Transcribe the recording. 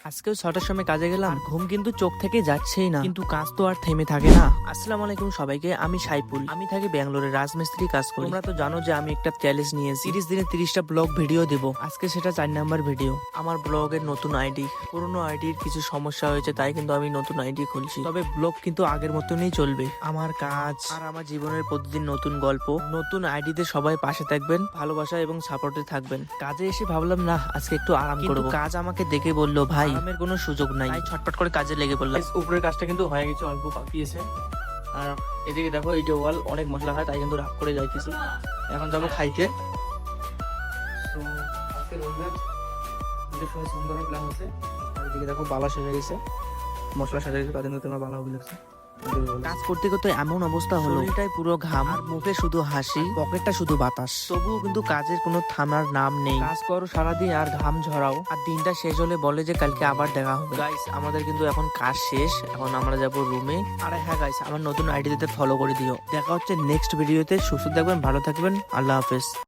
আজকেও 6টার সময় কাজে গেলাম, ঘুম কিন্তু চোখ থেকে যাচ্ছেই না, কিন্তু কাজ তো আর থেমে থাকে না। আসসালামু আলাইকুম সবাইকে, আমি সাইফুল। আমি থাকি ব্যাঙ্গালোরে, রাজমিস্ত্রি কাজ করি। তোমরা তো জানো যে আমি একটা চ্যালেঞ্জ নিয়েছি, 30 দিনে 30টা ব্লগ ভিডিও দেব। আজকে সেটা 4 নাম্বার ভিডিও। আমার ব্লগের নতুন আইডি, পুরোনো আইডির কিছু সমস্যা হয়েছে, তাই কিন্তু আমি নতুন আইডি খুলছি। তবে ব্লগ কিন্তু আগের মতনই চলবে। আমার কাজ আর আমার জীবনের প্রতিদিন নতুন গল্প, নতুন আইডিতে সবাই পাশে থাকবেন, ভালোবাসা এবং সাপোর্টে থাকবেন। কাজে এসে ভাবলাম না আজকে একটু আরাম করব। কাজ আমাকে দেখে বললো ভাই আরামের কোনো সুযোগ নাই, তাই ছটপট করে কাজে লেগে পড়লাম। উপরের কাজটা কিন্তু হয়ে গেছে, অল্প বাকি আছে। আর এদিকে দেখো এই যে ওয়াল অনেক মশলা খায়, তাই কিন্তু রাগ করে যাইতেছি। এখন যাবো খাইতে। তো আজকে রোজগার সুন্দর প্ল্যান আছে। আর এদিকে দেখো বালা সেজে গেছে, মশলা সেজে গেছে, তাদের কিন্তু তোমার বালা হয়ে লাগছে। কাজ করতে করতে এমন অবস্থা হলো, শরীরটাই পুরো ঘাম, আর মুখে শুধু হাসি, পকেটটা শুধু বাতাস। তবুও কিন্তু কাজের কোনো থামার নাম নেই। কাজ করো সারাদিন আর ঘাম ঝরাও, আর দিনটা শেষ হলে বলে যে কালকে আবার দেখা হবে। গাইস আমাদের কিন্তু এখন কাজ শেষ, এখন আমরা যাব রুমে। আর হ্যাঁ গাইস, আমার নতুন আইডিতে ফলো করে দিও। দেখা হচ্ছে নেক্সট ভিডিওতে। সুস্থ থাকবেন, ভালো থাকবেন, আল্লাহ হাফেজ।